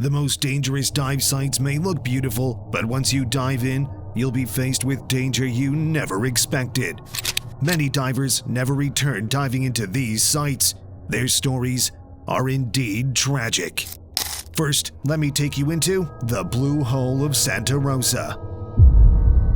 The most dangerous dive sites may look beautiful, but once you dive in, you'll be faced with danger you never expected. Many divers never return diving into these sites. Their stories are indeed tragic. First, let me take you into the Blue Hole of Santa Rosa.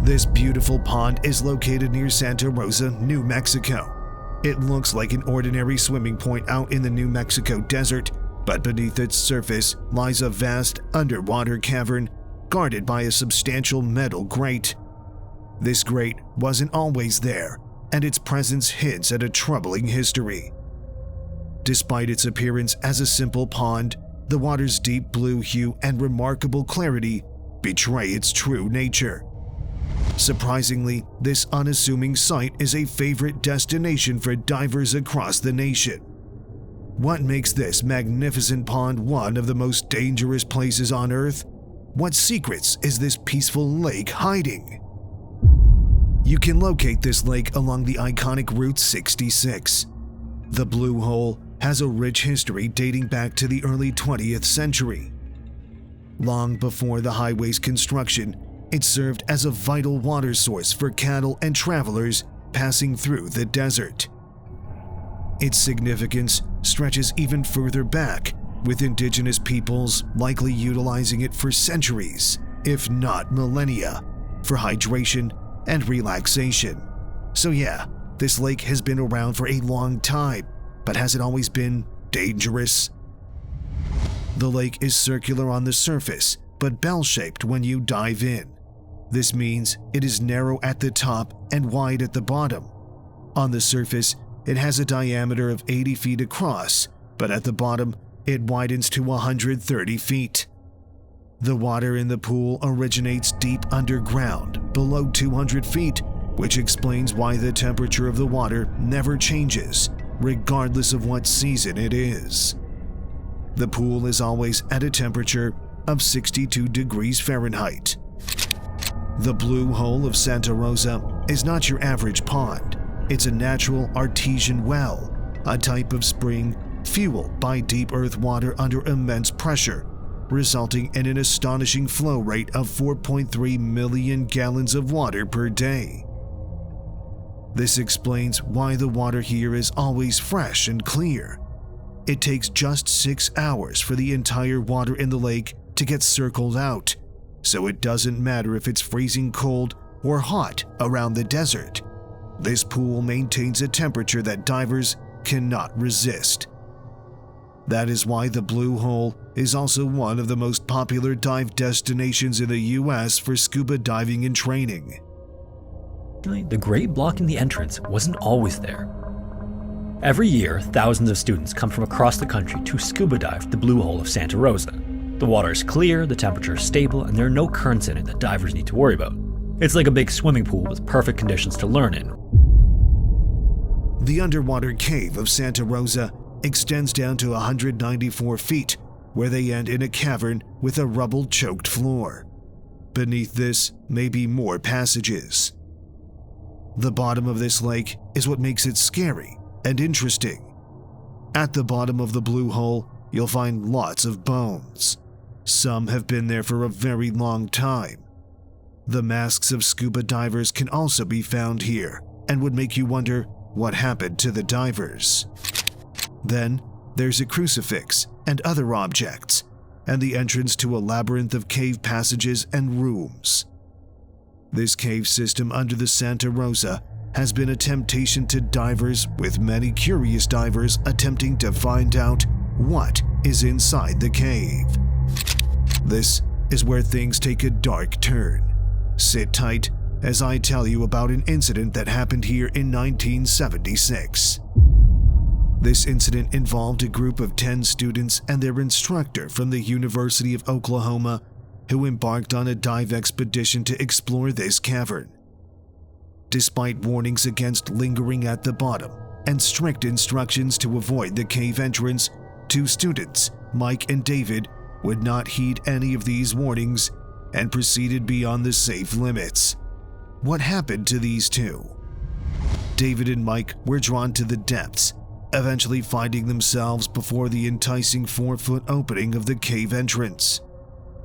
This beautiful pond is located near Santa Rosa, New Mexico. It looks like an ordinary swimming point out in the New Mexico desert, but beneath its surface lies a vast underwater cavern guarded by a substantial metal grate. This grate wasn't always there, and its presence hints at a troubling history. Despite its appearance as a simple pond, the water's deep blue hue and remarkable clarity betray its true nature. Surprisingly, this unassuming site is a favorite destination for divers across the nation. What makes this magnificent pond one of the most dangerous places on Earth? What secrets is this peaceful lake hiding? You can locate this lake along the iconic Route 66. The Blue Hole has a rich history dating back to the early 20th century. Long before the highway's construction, it served as a vital water source for cattle and travelers passing through the desert. Its significance stretches even further back, with indigenous peoples likely utilizing it for centuries, if not millennia, for hydration and relaxation. So yeah, this lake has been around for a long time, but has it always been dangerous? The lake is circular on the surface, but bell-shaped when you dive in. This means it is narrow at the top and wide at the bottom. On the surface, it has a diameter of 80 feet across, but at the bottom, it widens to 130 feet. The water in the pool originates deep underground, below 200 feet, which explains why the temperature of the water never changes, regardless of what season it is. The pool is always at a temperature of 62 degrees Fahrenheit. The Blue Hole of Santa Rosa is not your average pond. It's a natural artesian well, a type of spring fueled by deep earth water under immense pressure, resulting in an astonishing flow rate of 4.3 million gallons of water per day. This explains why the water here is always fresh and clear. It takes just 6 hours for the entire water in the lake to get circled out, so it doesn't matter if it's freezing cold or hot around the desert. This pool maintains a temperature that divers cannot resist. That is why the Blue Hole is also one of the most popular dive destinations in the US for scuba diving and training. The grate blocking the entrance wasn't always there. Every year, thousands of students come from across the country to scuba dive the Blue Hole of Santa Rosa. The water is clear, the temperature is stable, and there are no currents in it that divers need to worry about. It's like a big swimming pool with perfect conditions to learn in. The underwater cave of Santa Rosa extends down to 194 feet, where they end in a cavern with a rubble-choked floor. Beneath this may be more passages. The bottom of this lake is what makes it scary and interesting. At the bottom of the Blue Hole, you'll find lots of bones. Some have been there for a very long time. The masks of scuba divers can also be found here and would make you wonder what happened to the divers. Then there's a crucifix and other objects, and the entrance to a labyrinth of cave passages and rooms. This cave system under the Santa Rosa has been a temptation to divers, with many curious divers attempting to find out what is inside the cave. This is where things take a dark turn. Sit tight as I tell you about an incident that happened here in 1976. This incident involved a group of 10 students and their instructor from the University of Oklahoma who embarked on a dive expedition to explore this cavern. Despite warnings against lingering at the bottom and strict instructions to avoid the cave entrance, 2 students, Mike and David, would not heed any of these warnings and proceeded beyond the safe limits. What happened to these 2? David and Mike were drawn to the depths. eventually finding themselves before the enticing 4-foot opening of the cave entrance.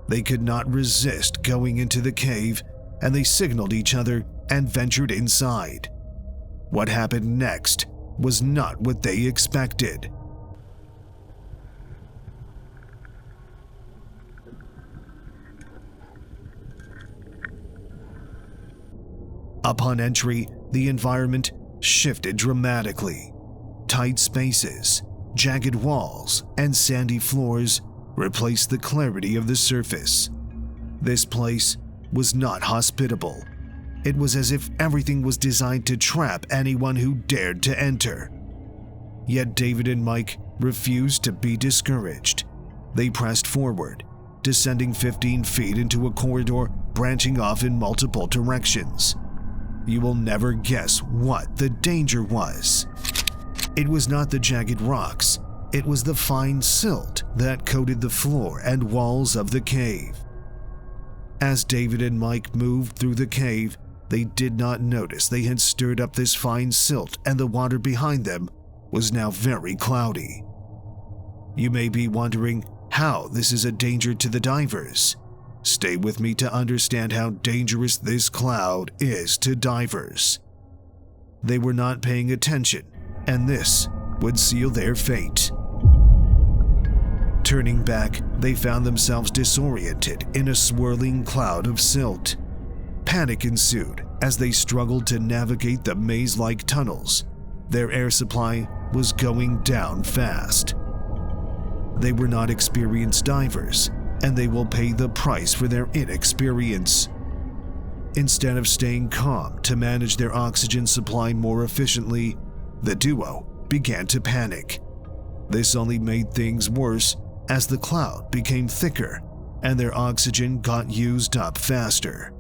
They could not resist going into the cave, and they signaled each other and ventured inside. What happened next was not what they expected. Upon entry, the environment shifted dramatically. Tight spaces, jagged walls, and sandy floors replaced the clarity of the surface. This place was not hospitable. It was as if everything was designed to trap anyone who dared to enter. Yet David and Mike refused to be discouraged. They pressed forward, descending 15 feet into a corridor branching off in multiple directions. You will never guess what the danger was. It was not the jagged rocks. It was the fine silt that coated the floor and walls of the cave. As David and Mike moved through the cave, they did not notice they had stirred up this fine silt, and the water behind them was now very cloudy. You may be wondering how this is a danger to the divers. Stay with me to understand how dangerous this cloud is to divers. They were not paying attention, and this would seal their fate. Turning back, they found themselves disoriented in a swirling cloud of silt. Panic ensued as they struggled to navigate the maze-like tunnels. Their air supply was going down fast. They were not experienced divers, and they will pay the price for their inexperience. Instead of staying calm to manage their oxygen supply more efficiently, the duo began to panic. This only made things worse as the cloud became thicker and their oxygen got used up faster.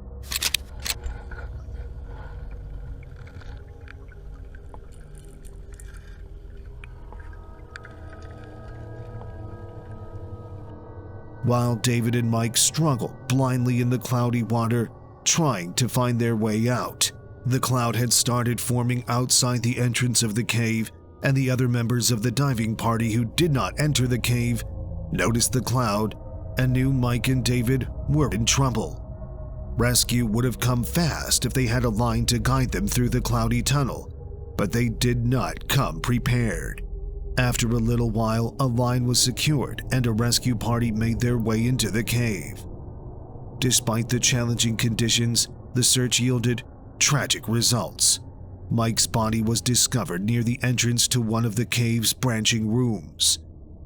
While David and Mike struggled blindly in the cloudy water, trying to find their way out, the cloud had started forming outside the entrance of the cave, and the other members of the diving party who did not enter the cave noticed the cloud and knew Mike and David were in trouble. Rescue would have come fast if they had a line to guide them through the cloudy tunnel, but they did not come prepared. After a little while, a line was secured and a rescue party made their way into the cave. Despite the challenging conditions, the search yielded tragic results. Mike's body was discovered near the entrance to one of the cave's branching rooms.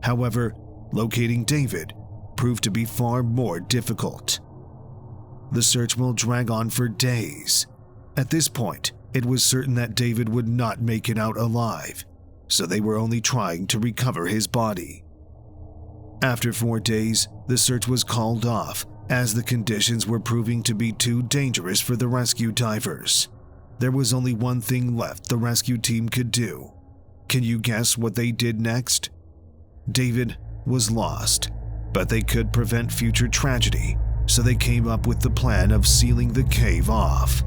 However, locating David proved to be far more difficult. The search will drag on for days. At this point, it was certain that David would not make it out alive, so they were only trying to recover his body. After 4 days, the search was called off as the conditions were proving to be too dangerous for the rescue divers. There was only one thing left the rescue team could do. Can you guess what they did next? David was lost, but they could prevent future tragedy, so they came up with the plan of sealing the cave off.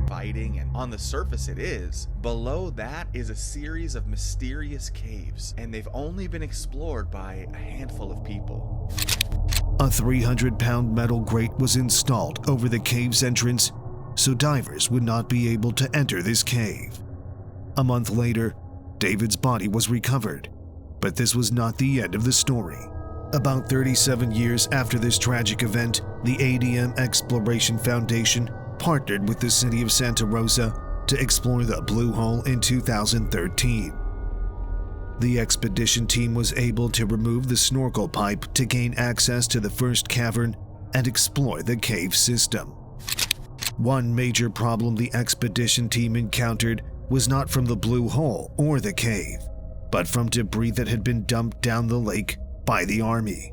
Fighting, and on the surface it is. Below that is a series of mysterious caves, and they've only been explored by a handful of people. A 300-pound metal grate was installed over the cave's entrance, so divers would not be able to enter this cave. A month later, David's body was recovered, but this was not the end of the story. About 37 years after this tragic event, the ADM Exploration Foundation partnered with the city of Santa Rosa to explore the Blue Hole in 2013. The expedition team was able to remove the snorkel pipe to gain access to the first cavern and explore the cave system. One major problem the expedition team encountered was not from the Blue Hole or the cave, but from debris that had been dumped down the lake by the Army.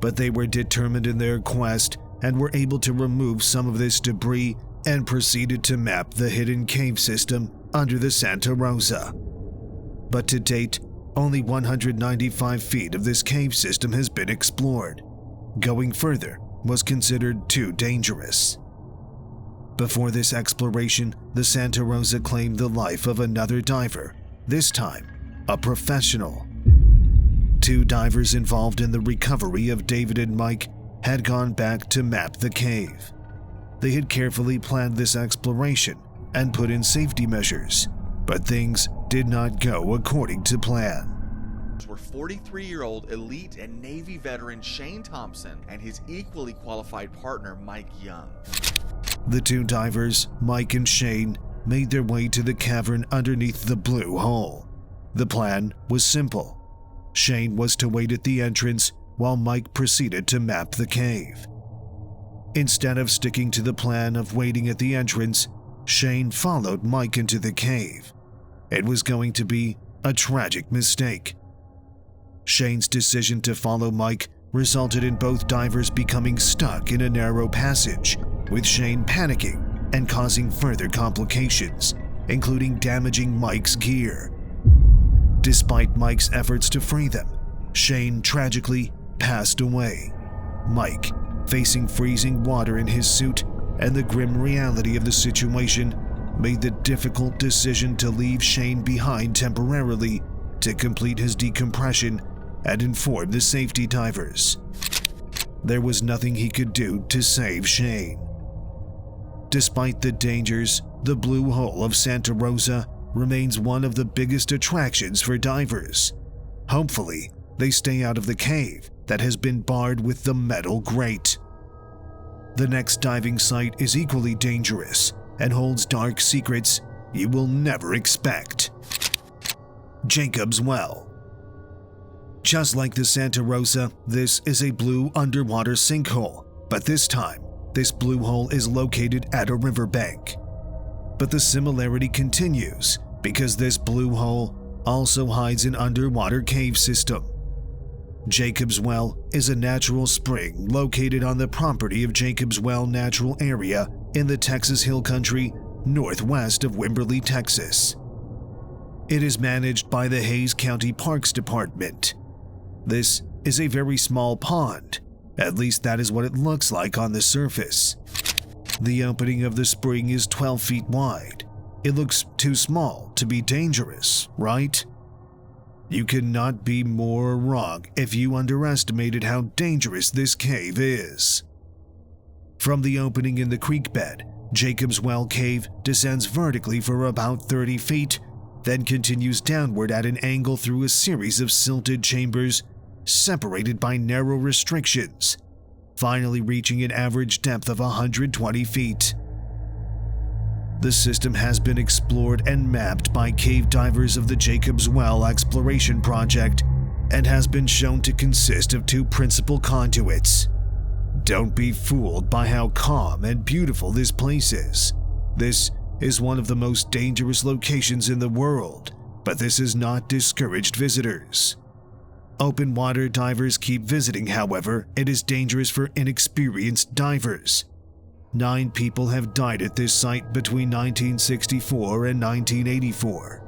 But they were determined in their quest and were able to remove some of this debris and proceeded to map the hidden cave system under the Santa Rosa. But to date, only 195 feet of this cave system has been explored. Going further was considered too dangerous. Before this exploration, the Santa Rosa claimed the life of another diver, this time a professional. Two divers involved in the recovery of David and Mike had gone back to map the cave. They had carefully planned this exploration and put in safety measures, but things did not go according to plan. Were 43-year-old elite and Navy veteran Shane Thompson and his equally qualified partner Mike Young. The two divers, Mike and Shane, made their way to the cavern underneath the blue hole. The plan was simple. Shane was to wait at the entrance while Mike proceeded to map the cave. Instead of sticking to the plan of waiting at the entrance, Shane followed Mike into the cave. It was going to be a tragic mistake. Shane's decision to follow Mike resulted in both divers becoming stuck in a narrow passage, with Shane panicking and causing further complications, including damaging Mike's gear. Despite Mike's efforts to free them, Shane tragically passed away. Mike, facing freezing water in his suit and the grim reality of the situation, made the difficult decision to leave Shane behind temporarily to complete his decompression and inform the safety divers. There was nothing he could do to save Shane. Despite the dangers, the Blue Hole of Santa Rosa remains one of the biggest attractions for divers. Hopefully, they stay out of the cave that has been barred with the metal grate. The next diving site is equally dangerous and holds dark secrets you will never expect. Jacob's Well. Just like the Santa Rosa, this is a blue underwater sinkhole, but this time, this blue hole is located at a riverbank. But the similarity continues because this blue hole also hides an underwater cave system. Jacob's Well is a natural spring located on the property of Jacob's Well Natural Area in the Texas Hill Country, northwest of Wimberley, Texas. It is managed by the Hays County Parks Department. This is a very small pond, at least that is what it looks like on the surface. The opening of the spring is 12 feet wide. It looks too small to be dangerous, right? You cannot be more wrong if you underestimated how dangerous this cave is. From the opening in the creek bed, Jacob's Well Cave descends vertically for about 30 feet, then continues downward at an angle through a series of silted chambers separated by narrow restrictions, finally reaching an average depth of 120 feet. The system has been explored and mapped by cave divers of the Jacob's Well Exploration Project and has been shown to consist of two principal conduits. Don't be fooled by how calm and beautiful this place is. This is one of the most dangerous locations in the world, but this has not discouraged visitors. Open water divers keep visiting, however, it is dangerous for inexperienced divers. 9 people have died at this site between 1964 and 1984.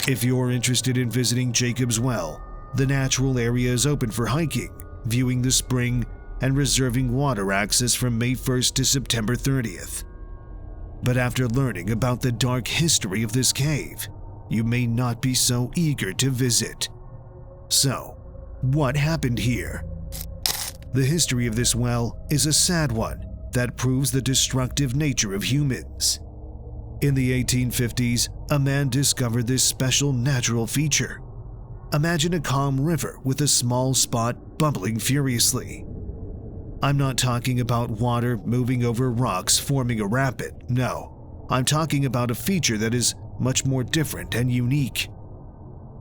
If you're interested in visiting Jacob's Well, the natural area is open for hiking, viewing the spring, and reserving water access from May 1st to September 30th. But after learning about the dark history of this cave, you may not be so eager to visit. So, what happened here? The history of this well is a sad one that proves the destructive nature of humans. In the 1850s, a man discovered this special natural feature. Imagine a calm river with a small spot bubbling furiously. I'm not talking about water moving over rocks forming a rapid, no. I'm talking about a feature that is much more different and unique.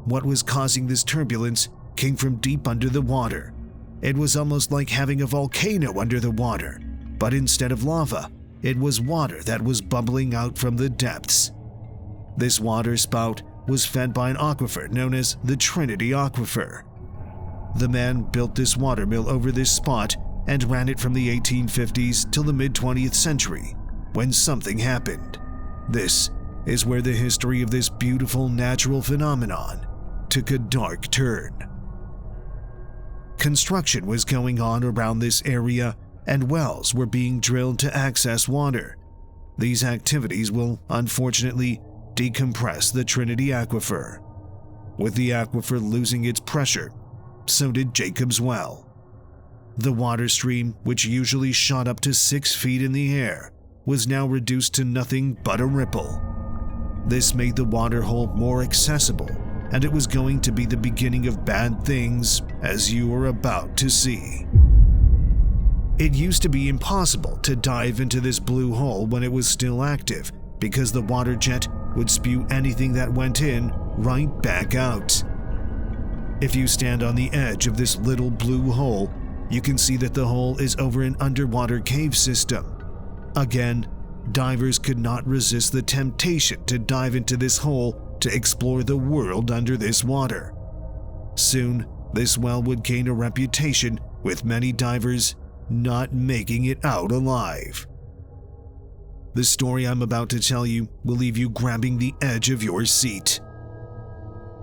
What was causing this turbulence came from deep under the water. It was almost like having a volcano under the water, but instead of lava, it was water that was bubbling out from the depths. This water spout was fed by an aquifer known as the Trinity Aquifer. The man built this watermill over this spot and ran it from the 1850s till the mid-20th century, when something happened. This is where the history of this beautiful natural phenomenon took a dark turn. Construction was going on around this area, and wells were being drilled to access water. These activities will unfortunately decompress the Trinity Aquifer. With the aquifer losing its pressure, so did Jacob's Well. The water stream, which usually shot up to 6 feet in the air, was now reduced to nothing but a ripple. This made the water hole more accessible, and it was going to be the beginning of bad things, as you are about to see. It used to be impossible to dive into this blue hole when it was still active, because the water jet would spew anything that went in right back out. If you stand on the edge of this little blue hole, you can see that the hole is over an underwater cave system. Again, divers could not resist the temptation to dive into this hole to explore the world under this water. Soon, this well would gain a reputation, with many divers not making it out alive. The story I'm about to tell you will leave you grabbing the edge of your seat.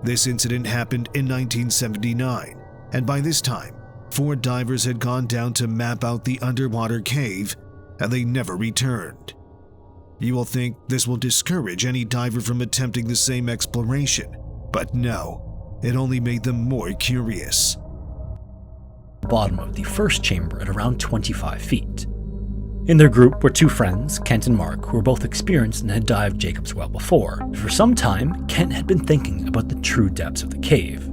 This incident happened in 1979, and by this time, 4 divers had gone down to map out the underwater cave, and they never returned. You will think this will discourage any diver from attempting the same exploration, but no, it only made them more curious. Bottom of the first chamber at around 25 feet. In their group were 2 friends, Kent and Mark, who were both experienced and had dived Jacob's Well before. For some time, Kent had been thinking about the true depths of the cave.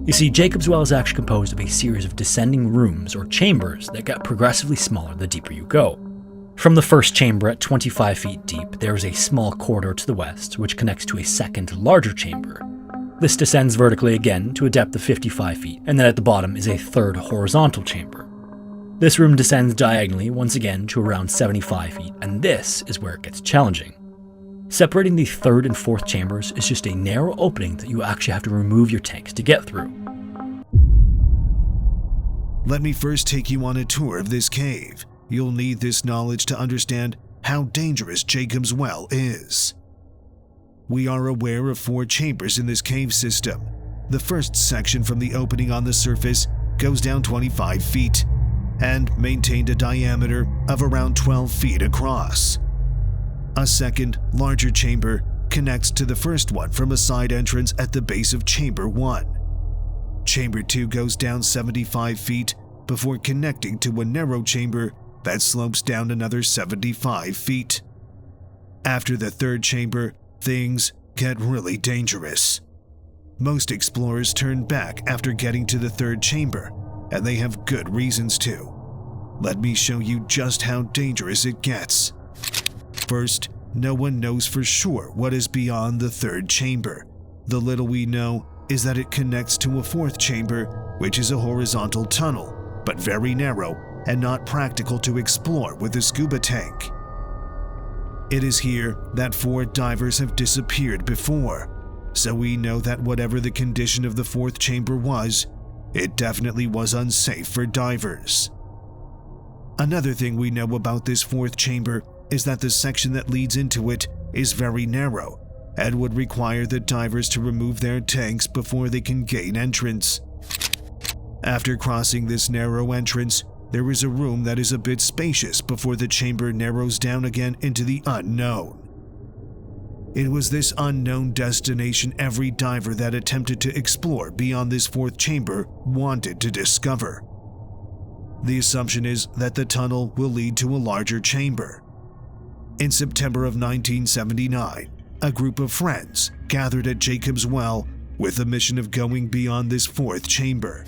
You see, Jacob's Well is actually composed of a series of descending rooms or chambers that get progressively smaller the deeper you go. From the first chamber at 25 feet deep, there is a small corridor to the west which connects to a second, larger chamber. This descends vertically again to a depth of 55 feet, and then at the bottom is a third horizontal chamber. This room descends diagonally once again to around 75 feet, and this is where it gets challenging. Separating the third and fourth chambers is just a narrow opening that you actually have to remove your tanks to get through. Let me first take you on a tour of this cave. You'll need this knowledge to understand how dangerous Jacob's Well is. We are aware of 4 chambers in this cave system. The first section from the opening on the surface goes down 25 feet and maintained a diameter of around 12 feet across. A second, larger chamber connects to the first one from a side entrance at the base of Chamber 1. Chamber 2 goes down 75 feet before connecting to a narrow chamber that slopes down another 75 feet. After the third chamber, things get really dangerous. Most explorers turn back after getting to the third chamber, and they have good reasons to. Let me show you just how dangerous it gets. First, no one knows for sure what is beyond the third chamber. The little we know is that it connects to a fourth chamber, which is a horizontal tunnel, but very narrow and not practical to explore with a scuba tank. It is here that 4 divers have disappeared before, so we know that whatever the condition of the fourth chamber was, it definitely was unsafe for divers. Another thing we know about this fourth chamber is that the section that leads into it is very narrow and would require the divers to remove their tanks before they can gain entrance. After crossing this narrow entrance, there is a room that is a bit spacious before the chamber narrows down again into the unknown. It was this unknown destination every diver that attempted to explore beyond this fourth chamber wanted to discover. The assumption is that the tunnel will lead to a larger chamber. In September of 1979, a group of friends gathered at Jacob's Well with the mission of going beyond this fourth chamber.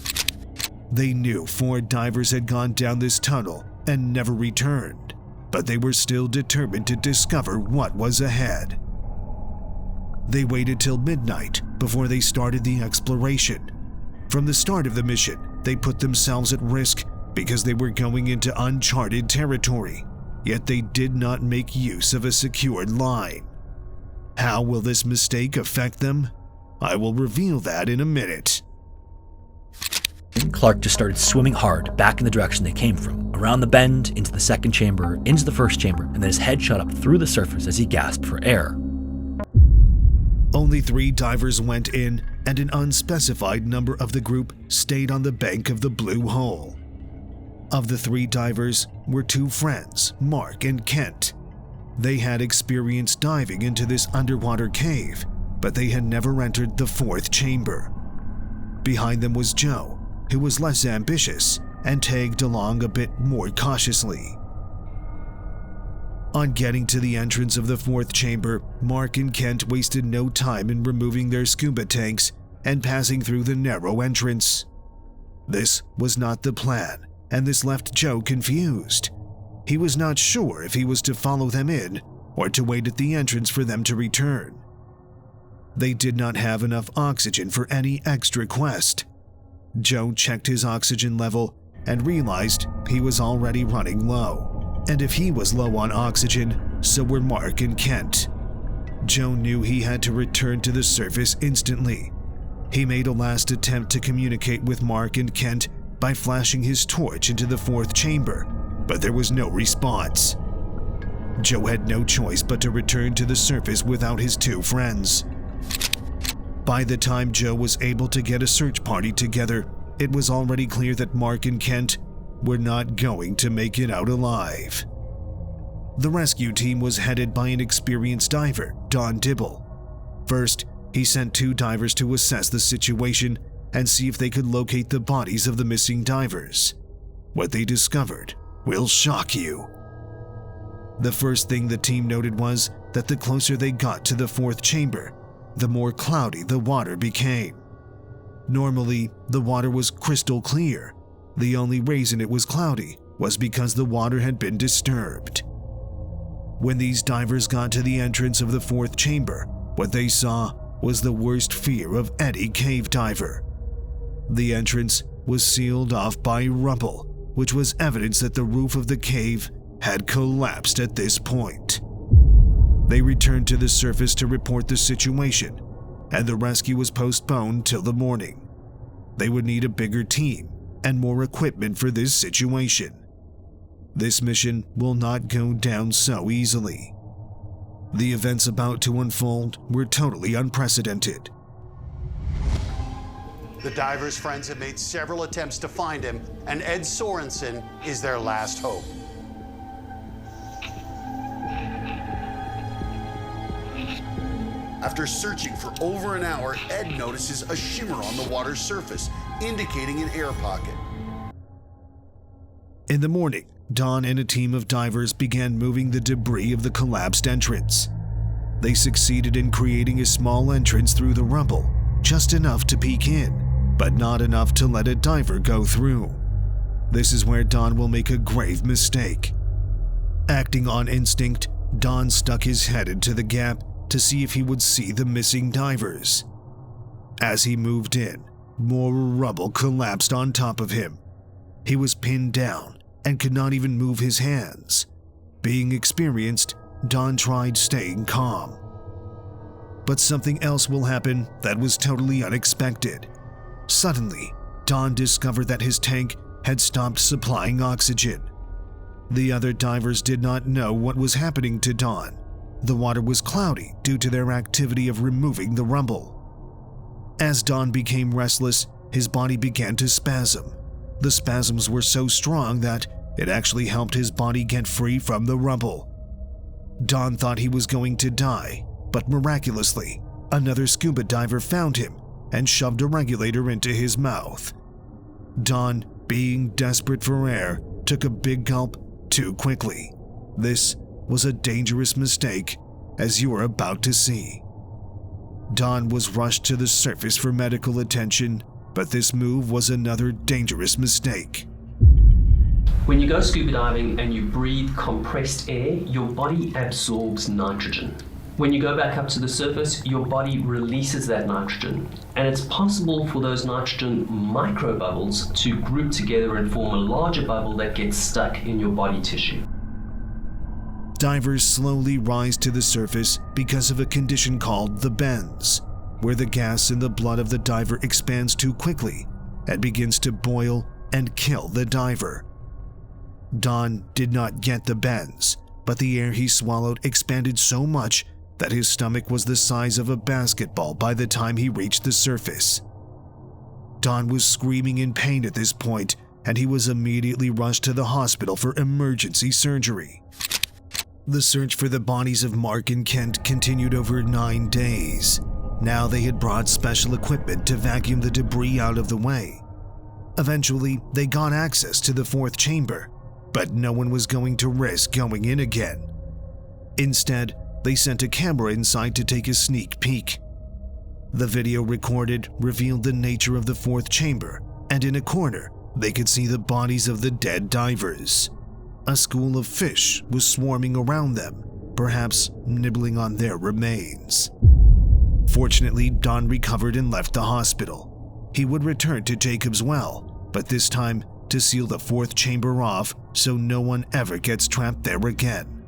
They knew 4 divers had gone down this tunnel and never returned, but they were still determined to discover what was ahead. They waited till midnight before they started the exploration. From the start of the mission, they put themselves at risk because they were going into uncharted territory, yet they did not make use of a secured line. How will this mistake affect them? I will reveal that in a minute. Clark just started swimming hard back in the direction they came from, around the bend, into the second chamber, into the first chamber, and then his head shot up through the surface as he gasped for air. Only 3 divers went in, and an unspecified number of the group stayed on the bank of the blue hole. Of the 3 divers were 2 friends, Mark and Kent. They had experience diving into this underwater cave, but they had never entered the fourth chamber. Behind them was Joe, who was less ambitious and tagged along a bit more cautiously. On getting to the entrance of the fourth chamber, Mark and Kent wasted no time in removing their scuba tanks and passing through the narrow entrance. This was not the plan, and this left Joe confused. He was not sure if he was to follow them in or to wait at the entrance for them to return. They did not have enough oxygen for any extra quest. Joe checked his oxygen level and realized he was already running low. And if he was low on oxygen, so were Mark and Kent. Joe knew he had to return to the surface instantly. He made a last attempt to communicate with Mark and Kent by flashing his torch into the fourth chamber, but there was no response. Joe had no choice but to return to the surface without his two friends. By the time Joe was able to get a search party together, it was already clear that Mark and Kent were not going to make it out alive. The rescue team was headed by an experienced diver, Don Dibble. First, he sent 2 divers to assess the situation and see if they could locate the bodies of the missing divers. What they discovered will shock you. The first thing the team noted was that the closer they got to the fourth chamber, the more cloudy the water became. Normally, the water was crystal clear. The only reason it was cloudy was because the water had been disturbed. When these divers got to the entrance of the fourth chamber, what they saw was the worst fear of any cave diver. The entrance was sealed off by rubble, which was evidence that the roof of the cave had collapsed at this point. They returned to the surface to report the situation, and the rescue was postponed till the morning. They would need a bigger team and more equipment for this situation. This mission will not go down so easily. The events about to unfold were totally unprecedented. The diver's friends have made several attempts to find him, and Ed Sorensen is their last hope. After searching for over an hour, Ed notices a shimmer on the water's surface, indicating an air pocket. In the morning, Don and a team of divers began moving the debris of the collapsed entrance. They succeeded in creating a small entrance through the rubble, just enough to peek in, but not enough to let a diver go through. This is where Don will make a grave mistake. Acting on instinct, Don stuck his head into the gap to see if he would see the missing divers. As he moved in, more rubble collapsed on top of him. He was pinned down and could not even move his hands. Being experienced, Don tried staying calm. But something else will happen that was totally unexpected. Suddenly, Don discovered that his tank had stopped supplying oxygen. The other divers did not know what was happening to Don. The water was cloudy due to their activity of removing the rubble. As Don became restless, his body began to spasm. The spasms were so strong that it actually helped his body get free from the rubble. Don thought he was going to die, but miraculously, another scuba diver found him and shoved a regulator into his mouth. Don, being desperate for air, took a big gulp too quickly. This was a dangerous mistake, as you are about to see. Don was rushed to the surface for medical attention, but this move was another dangerous mistake. When you go scuba diving and you breathe compressed air, your body absorbs nitrogen. When you go back up to the surface, your body releases that nitrogen, and it's possible for those nitrogen microbubbles to group together and form a larger bubble that gets stuck in your body tissue. Divers slowly rise to the surface because of a condition called the bends, where the gas in the blood of the diver expands too quickly and begins to boil and kill the diver. Don did not get the bends, but the air he swallowed expanded so much that his stomach was the size of a basketball by the time he reached the surface. Don was screaming in pain at this point, and he was immediately rushed to the hospital for emergency surgery. The search for the bodies of Mark and Kent continued over 9 days. Now they had brought special equipment to vacuum the debris out of the way. Eventually, they got access to the fourth chamber, but no one was going to risk going in again. Instead, they sent a camera inside to take a sneak peek. The video recorded revealed the nature of the fourth chamber, and in a corner, they could see the bodies of the dead divers. A school of fish was swarming around them, perhaps nibbling on their remains. Fortunately, Don recovered and left the hospital. He would return to Jacob's Well, but this time to seal the fourth chamber off so no one ever gets trapped there again.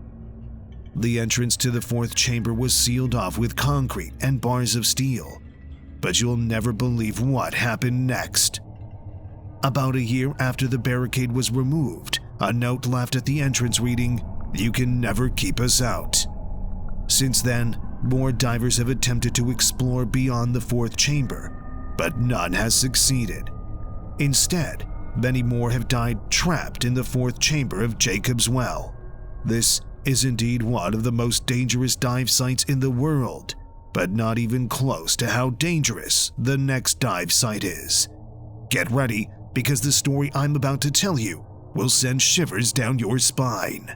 The entrance to the fourth chamber was sealed off with concrete and bars of steel, but you'll never believe what happened next. About a year after the barricade was removed, a note left at the entrance reading, "You can never keep us out." Since then, more divers have attempted to explore beyond the fourth chamber, but none has succeeded. Instead, many more have died trapped in the fourth chamber of Jacob's Well. This is indeed one of the most dangerous dive sites in the world, but not even close to how dangerous the next dive site is. Get ready, because the story I'm about to tell you will send shivers down your spine.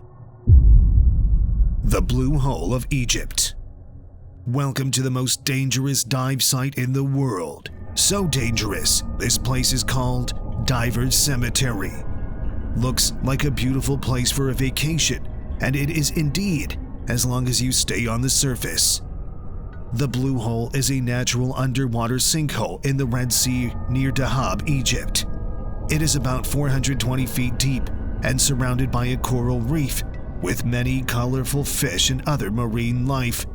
The Blue Hole of Egypt. Welcome to the most dangerous dive site in the world. So dangerous, this place is called Divers Cemetery. Looks like a beautiful place for a vacation, and it is indeed, as long as you stay on the surface. The Blue Hole is a natural underwater sinkhole in the Red Sea near Dahab, Egypt. It is about 420 feet deep and surrounded by a coral reef with many colorful fish and other marine life,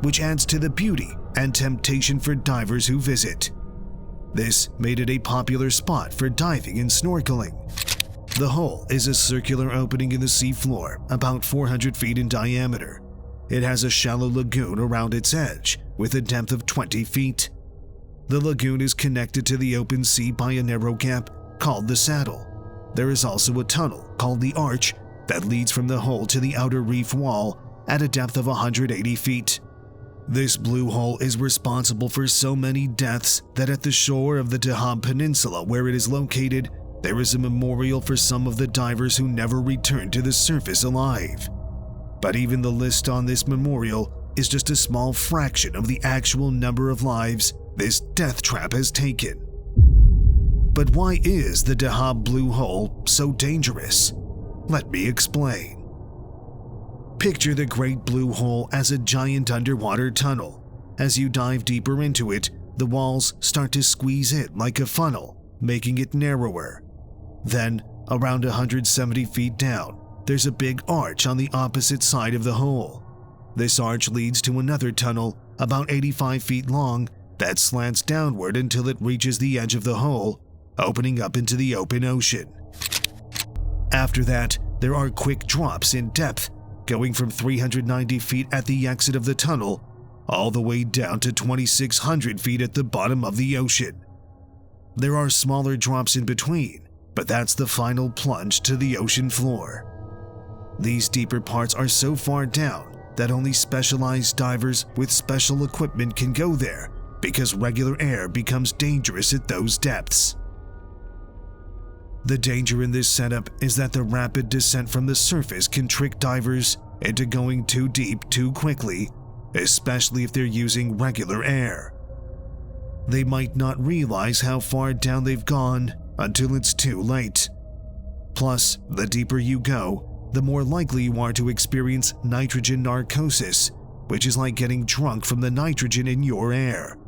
which adds to the beauty and temptation for divers who visit. This made it a popular spot for diving and snorkeling. The hole is a circular opening in the seafloor, about 400 feet in diameter. It has a shallow lagoon around its edge, with a depth of 20 feet. The lagoon is connected to the open sea by a narrow gap called the Saddle. There is also a tunnel called the Arch that leads from the hole to the outer reef wall at a depth of 180 feet. This blue hole is responsible for so many deaths that at the shore of the Dahab Peninsula where it is located, there is a memorial for some of the divers who never returned to the surface alive. But even the list on this memorial is just a small fraction of the actual number of lives this death trap has taken. But why is the Dahab Blue Hole so dangerous? Let me explain. Picture the Great Blue Hole as a giant underwater tunnel. As you dive deeper into it, the walls start to squeeze in like a funnel, making it narrower. Then, around 170 feet down, there's a big arch on the opposite side of the hole. This arch leads to another tunnel about 85 feet long that slants downward until it reaches the edge of the hole, opening up into the open ocean. After that, there are quick drops in depth, going from 390 feet at the exit of the tunnel all the way down to 2,600 feet at the bottom of the ocean. There are smaller drops in between, but that's the final plunge to the ocean floor. These deeper parts are so far down that only specialized divers with special equipment can go there because regular air becomes dangerous at those depths. The danger in this setup is that the rapid descent from the surface can trick divers into going too deep too quickly, especially if they're using regular air. They might not realize how far down they've gone until it's too late. Plus, the deeper you go, the more likely you are to experience nitrogen narcosis, which is like getting drunk from the nitrogen in your air.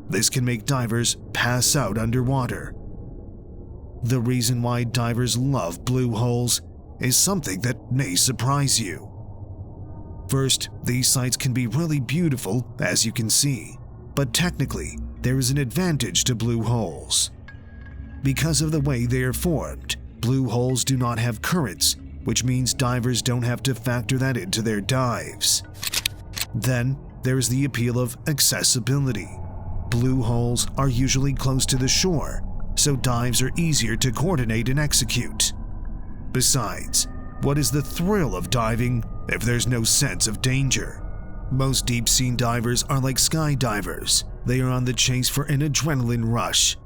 This can make divers pass out underwater. The reason why divers love blue holes is something that may surprise you. First, these sites can be really beautiful, as you can see, but technically, there is an advantage to blue holes. Because of the way they are formed, blue holes do not have currents, which means divers don't have to factor that into their dives. Then, there's the appeal of accessibility. Blue holes are usually close to the shore, so dives are easier to coordinate and execute. Besides, what is the thrill of diving if there's no sense of danger? Most deep-sea divers are like skydivers. They are on the chase for an adrenaline rush.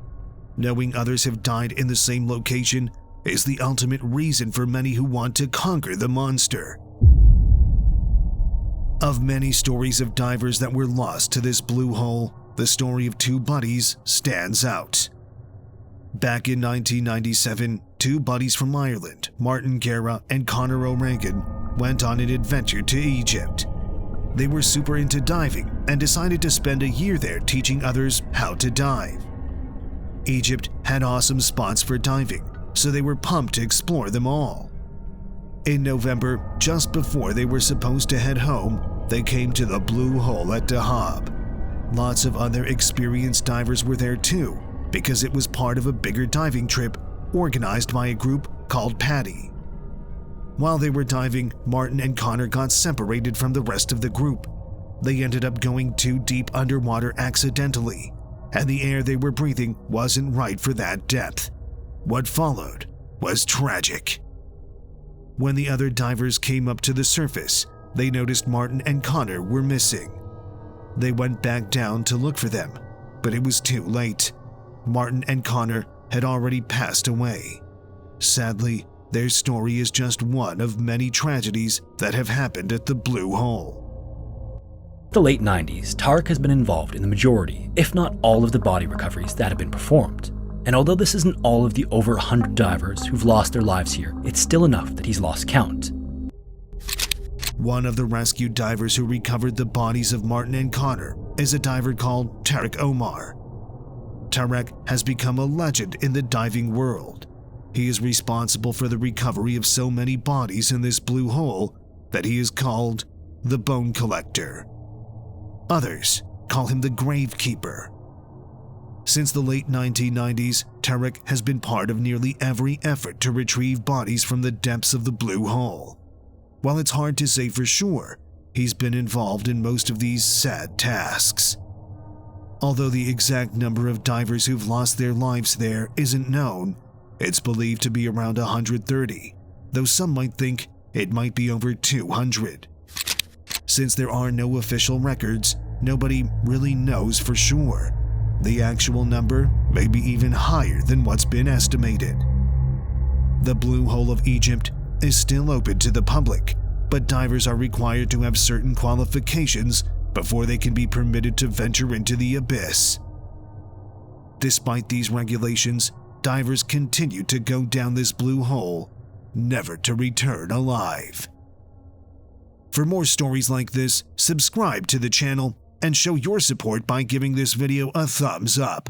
Knowing others have died in the same location is the ultimate reason for many who want to conquer the monster. Of many stories of divers that were lost to this blue hole, the story of two buddies stands out. Back in 1997, two buddies from Ireland, Martin Guerra and Conor O'Regan, went on an adventure to Egypt. They were super into diving and decided to spend a year there teaching others how to dive. Egypt had awesome spots for diving, so they were pumped to explore them all. In November, just before they were supposed to head home, they came to the Blue Hole at Dahab. Lots of other experienced divers were there too, because it was part of a bigger diving trip organized by a group called PADI. While they were diving, Martin and Conor got separated from the rest of the group. They ended up going too deep underwater accidentally, and the air they were breathing wasn't right for that depth. What followed was tragic. When the other divers came up to the surface, they noticed Martin and Conor were missing. They went back down to look for them, but it was too late. Martin and Conor had already passed away. Sadly, their story is just one of many tragedies that have happened at the Blue Hole. The late 90s, Tarek has been involved in the majority, if not all, of the body recoveries that have been performed. And although this isn't all of the over 100 divers who've lost their lives here, it's still enough that he's lost count. One of the rescued divers who recovered the bodies of Martin and Conor is a diver called Tarek Omar. Tarek has become a legend in the diving world. He is responsible for the recovery of so many bodies in this blue hole that he is called the Bone Collector. Others call him the Gravekeeper. Since the late 1990s, Tarek has been part of nearly every effort to retrieve bodies from the depths of the blue hole. While it's hard to say for sure, he's been involved in most of these sad tasks. Although the exact number of divers who've lost their lives there isn't known, it's believed to be around 130, though some might think it might be over 200. Since there are no official records, nobody really knows for sure. The actual number may be even higher than what's been estimated. The Blue Hole of Egypt is still open to the public, but divers are required to have certain qualifications before they can be permitted to venture into the abyss. Despite these regulations, divers continue to go down this blue hole, never to return alive. For more stories like this, subscribe to the channel and show your support by giving this video a thumbs up.